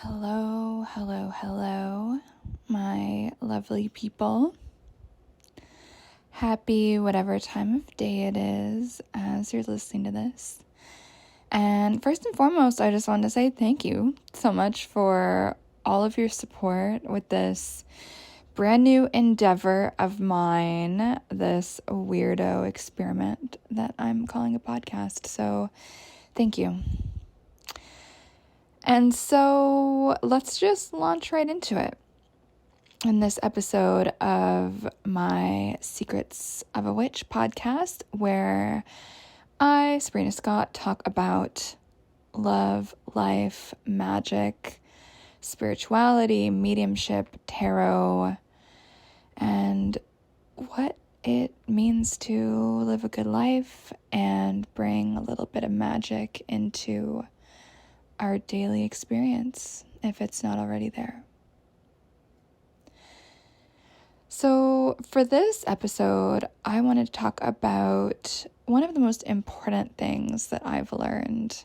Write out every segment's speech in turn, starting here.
Hello, hello, hello, my lovely people. Happy whatever time of day it is as you're listening to this. And first and foremost, I just wanted to say thank you so much for all of your support with this brand new endeavor of mine, this weirdo experiment that I'm calling a podcast. So thank you. And so let's just launch right into it. In this episode of my Secrets of a Witch podcast, where I, Sabrina Scott, talk about love, life, magic, spirituality, mediumship, tarot, and what it means to live a good life and bring a little bit of magic into our daily experience, if it's not already there. So for this episode, I wanted to talk about one of the most important things that I've learned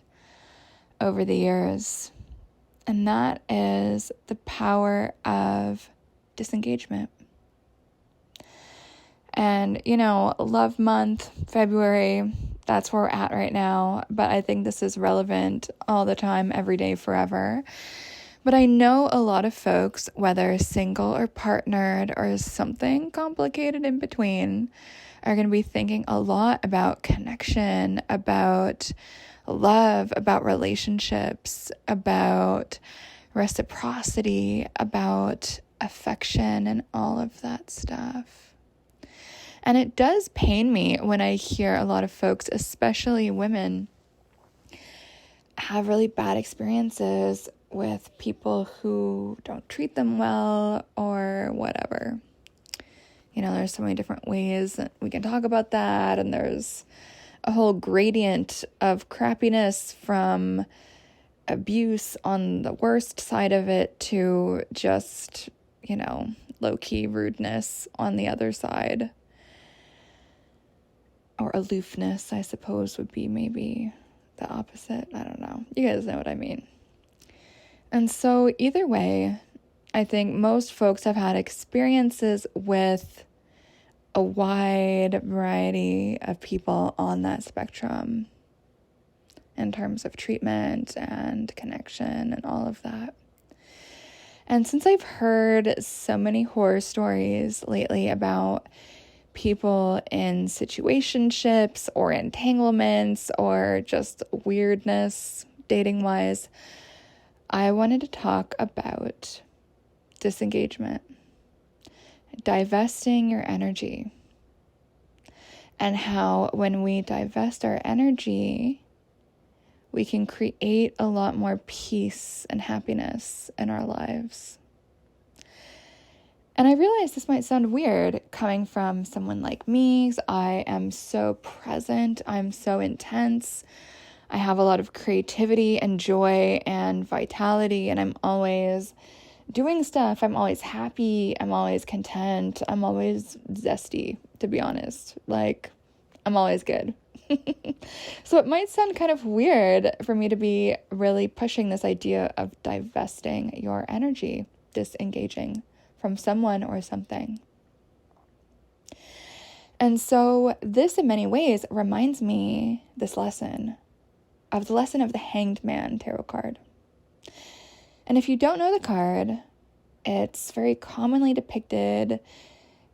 over the years, and that is the power of disengagement. And, Love Month, February, that's where we're at right now, but I think this is relevant all the time, every day, forever. But I know a lot of folks, whether single or partnered or something complicated in between, are going to be thinking a lot about connection, about love, about relationships, about reciprocity, about affection, and all of that stuff. And it does pain me when I hear a lot of folks, especially women, have really bad experiences with people who don't treat them well or whatever. There's so many different ways that we can talk about that, and there's a whole gradient of crappiness from abuse on the worst side of it to just, low-key rudeness on the other side. Or aloofness, I suppose, would be maybe the opposite. I don't know. You guys know what I mean. And so either way, I think most folks have had experiences with a wide variety of people on that spectrum in terms of treatment and connection and all of that. And since I've heard so many horror stories lately about people in situationships or entanglements or just weirdness dating-wise, I wanted to talk about disengagement, divesting your energy, and how when we divest our energy, we can create a lot more peace and happiness in our lives. And I realize this might sound weird coming from someone like me. I am so present. I'm so intense. I have a lot of creativity and joy and vitality, and I'm always doing stuff. I'm always happy. I'm always content. I'm always zesty, to be honest. I'm always good. So it might sound kind of weird for me to be really pushing this idea of divesting your energy, disengaging from someone or something. And so this in many ways reminds me the lesson of the Hanged Man tarot card. And if you don't know the card, it's very commonly depicted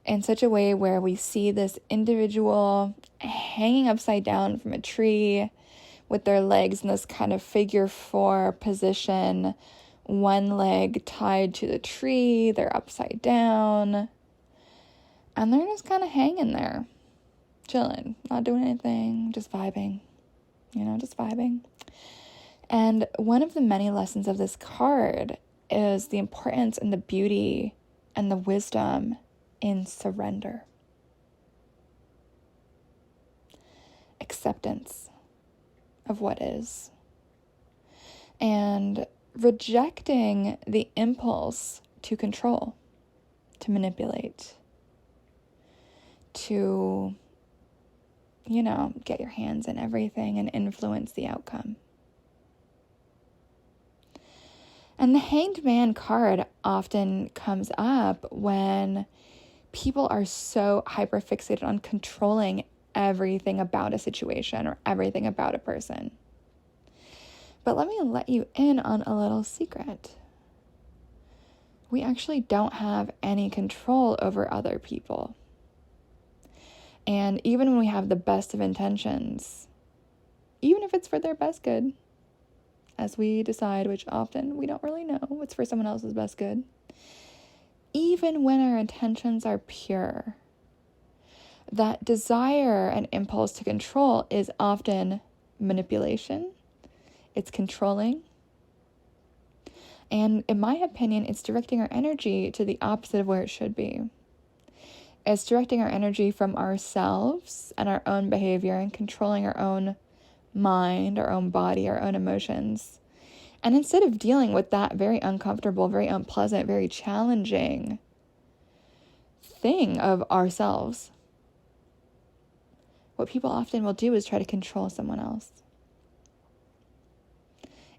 in such a way where we see this individual hanging upside down from a tree with their legs in this kind of figure 4 position, one leg tied to the tree, they're upside down, and they're just kind of hanging there, chilling, not doing anything, just vibing, just vibing. And one of the many lessons of this card is the importance and the beauty and the wisdom in surrender. Acceptance of what is. And rejecting the impulse to control, to manipulate, to, get your hands in everything and influence the outcome. And the Hanged Man card often comes up when people are so hyperfixated on controlling everything about a situation or everything about a person. But let me let you in on a little secret. We actually don't have any control over other people. And even when we have the best of intentions, even if it's for their best good, as we decide, which often we don't really know what's for someone else's best good, even when our intentions are pure, that desire and impulse to control is often manipulation. It's controlling. And in my opinion, it's directing our energy to the opposite of where it should be. It's directing our energy from ourselves and our own behavior and controlling our own mind, our own body, our own emotions. And instead of dealing with that very uncomfortable, very unpleasant, very challenging thing of ourselves, what people often will do is try to control someone else.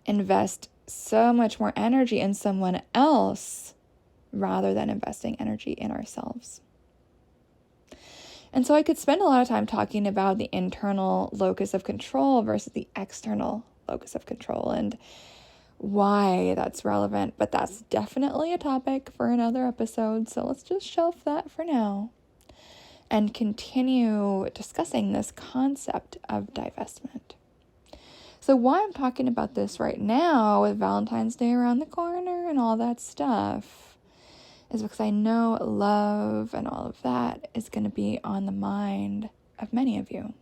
Invest so much more energy in someone else rather than investing energy in ourselves. And so I could spend a lot of time talking about the internal locus of control versus the external locus of control and why that's relevant, but that's definitely a topic for another episode, so let's just shelf that for now and continue discussing this concept of divestment. So why I'm talking about this right now with Valentine's Day around the corner and all that stuff is because I know love and all of that is going to be on the mind of many of you,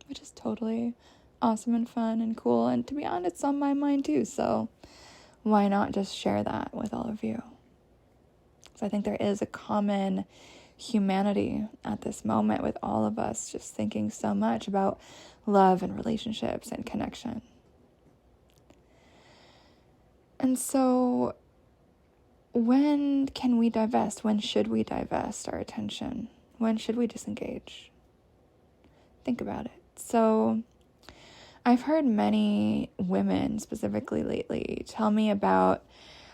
which is totally awesome and fun and cool. And to be honest, it's on my mind too. So why not just share that with all of you? So I think there is a common humanity at this moment with all of us just thinking so much about love and relationships and connection. And so when can we divest? When should we divest our attention? When should we disengage? Think about it. So I've heard many women specifically lately tell me about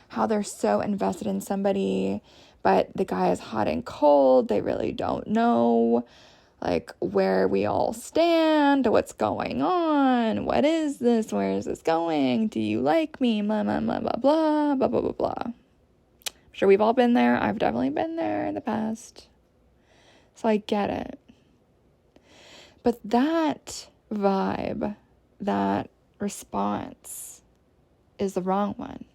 how they're so invested in somebody, but the guy is hot and cold. They really don't know like where we all stand, what's going on, what is this, where is this going, do you like me, blah, blah, blah, blah, blah, blah, blah, blah, blah. I'm sure we've all been there. I've definitely been there in the past. So I get it. But that vibe, that response is the wrong one.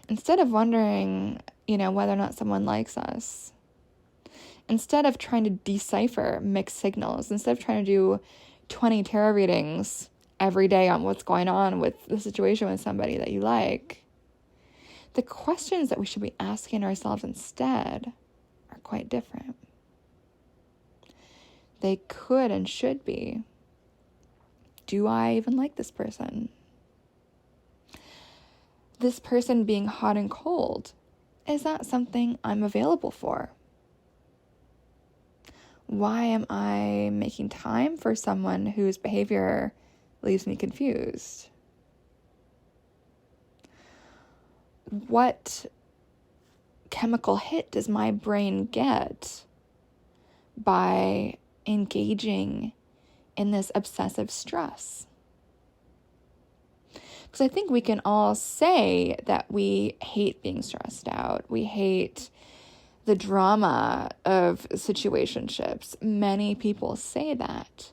Instead of wondering, whether or not someone likes us, instead of trying to decipher mixed signals, instead of trying to do 20 tarot readings every day on what's going on with the situation with somebody that you like, the questions that we should be asking ourselves instead are quite different. They could and should be, do I even like this person? This person being hot and cold, is that something I'm available for? Why am I making time for someone whose behavior leaves me confused? What chemical hit does my brain get by engaging in this obsessive stress? Because I think we can all say that we hate being stressed out. We hate the drama of situationships. Many people say that,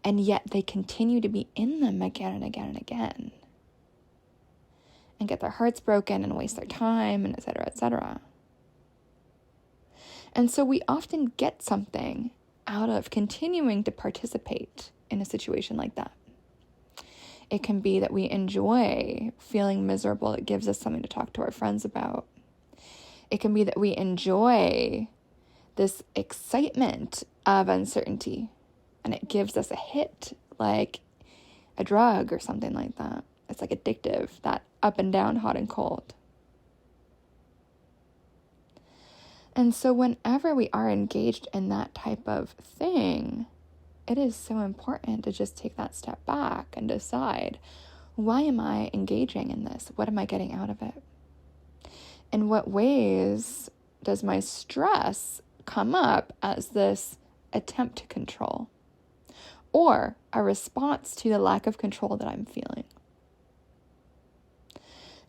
and yet they continue to be in them again and again and again, and get their hearts broken and waste their time, and et cetera, et cetera. And so we often get something out of continuing to participate in a situation like that. It can be that we enjoy feeling miserable. It gives us something to talk to our friends about. It can be that we enjoy this excitement of uncertainty, and it gives us a hit, like a drug or something like that. It's like addictive, that up and down, hot and cold. And so whenever we are engaged in that type of thing, it is so important to just take that step back and decide, Why am I engaging in this? What am I getting out of it? In what ways does my stress come up as this attempt to control or a response to the lack of control that I'm feeling?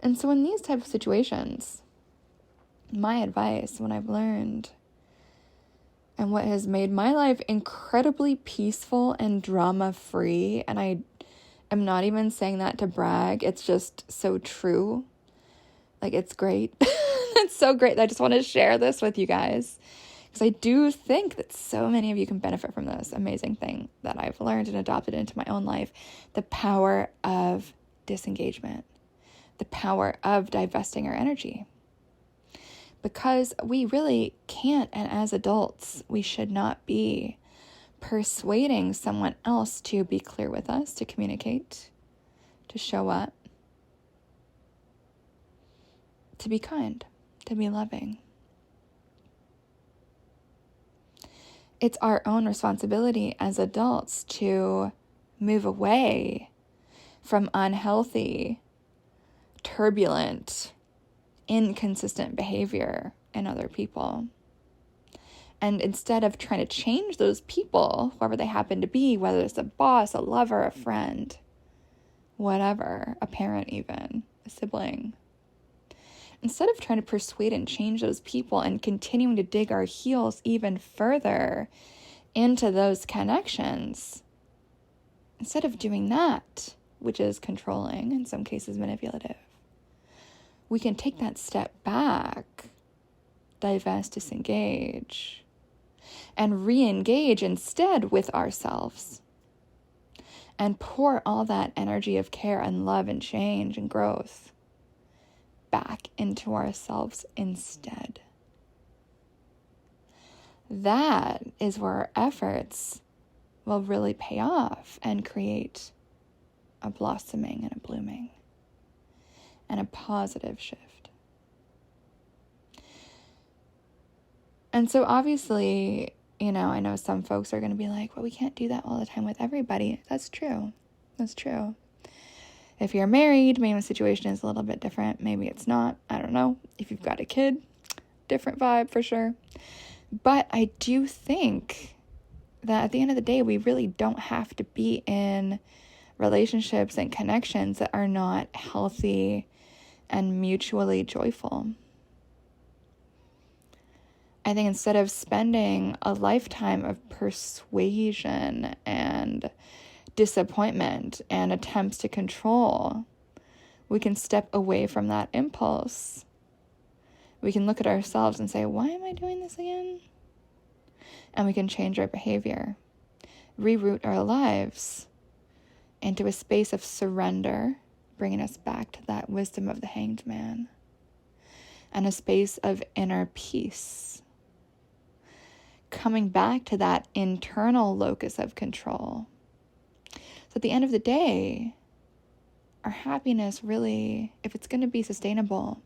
And so in these type of situations, my advice, what I've learned, and what has made my life incredibly peaceful and drama-free, and I am not even saying that to brag, it's just so true. Like, it's great. It's so great that I just want to share this with you guys, because I do think that so many of you can benefit from this amazing thing that I've learned and adopted into my own life, the power of disengagement, the power of divesting our energy. Because we really can't, and as adults, we should not be persuading someone else to be clear with us, to communicate, to show up, to be kind, to be loving. It's our own responsibility as adults to move away from unhealthy, turbulent, inconsistent behavior in other people. And instead of trying to change those people, whoever they happen to be, whether it's a boss, a lover, a friend, whatever, a parent even, a sibling, instead of trying to persuade and change those people and continuing to dig our heels even further into those connections, instead of doing that, which is controlling, in some cases manipulative, we can take that step back, divest, disengage, and re-engage instead with ourselves, and pour all that energy of care and love and change and growth back into ourselves instead. That is where our efforts will really pay off and create a blossoming and a blooming and a positive shift. And so obviously, I know some folks are going to be like, well, we can't do that all the time with everybody. That's true. That's true. If you're married, maybe the situation is a little bit different. Maybe it's not. I don't know. If you've got a kid, different vibe for sure. But I do think that at the end of the day, we really don't have to be in relationships and connections that are not healthy and mutually joyful. I think instead of spending a lifetime of persuasion and disappointment and attempts to control, we can step away from that impulse. We can look at ourselves and say, why am I doing this again? And we can change our behavior, reroute our lives into a space of surrender, bringing us back to that wisdom of the hanged man, and a space of inner peace, coming back to that internal locus of control. So at the end of the day, our happiness really, if it's going to be sustainable,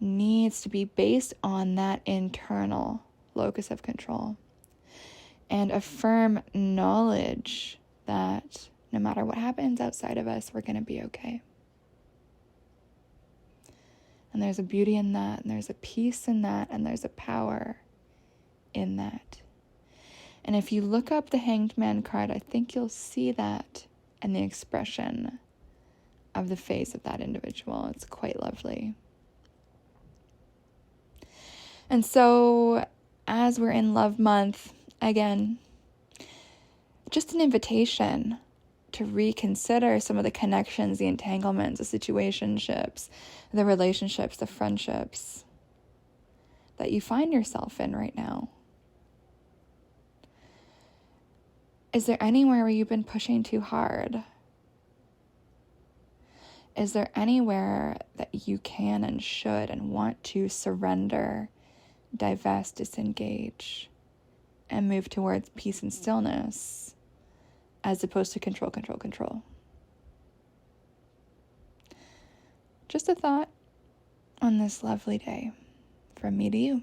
needs to be based on that internal locus of control and a firm knowledge that no matter what happens outside of us, we're going to be okay. And there's a beauty in that, and there's a peace in that, and there's a power in that. And if you look up the Hanged Man card, I think you'll see that in the expression of the face of that individual. It's quite lovely. And so, as we're in Love Month, again, just an invitation to reconsider some of the connections, the entanglements, the situationships, the relationships, the friendships that you find yourself in right now. Is there anywhere where you've been pushing too hard? Is there anywhere that you can and should and want to surrender, divest, disengage, and move towards peace and stillness, as opposed to control? Just a thought on this lovely day from me to you.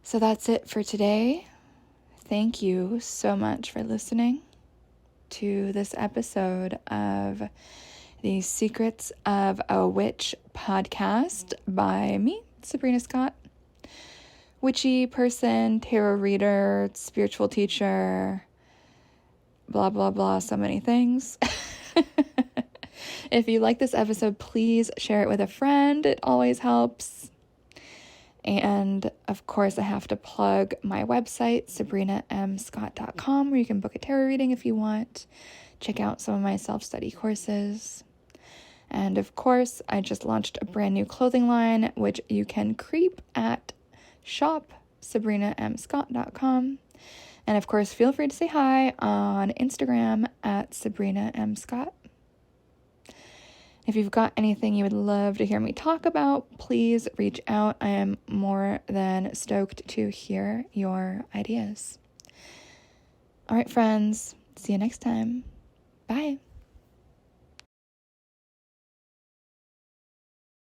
So that's it for today. Thank you so much for listening. to this episode of the Secrets of a Witch podcast by me, Sabrina Scott. Witchy person, tarot reader, spiritual teacher, blah, blah, blah, so many things. If you like this episode, please share it with a friend. It always helps. And of course, I have to plug my website, sabrinamscott.com, where you can book a tarot reading if you want. Check out some of my self-study courses. And of course, I just launched a brand new clothing line, which you can creep at shop.sabrinamscott.com. And of course, feel free to say hi on Instagram at sabrinamscott. If you've got anything you would love to hear me talk about, please reach out. I am more than stoked to hear your ideas. All right, friends. See you next time. Bye.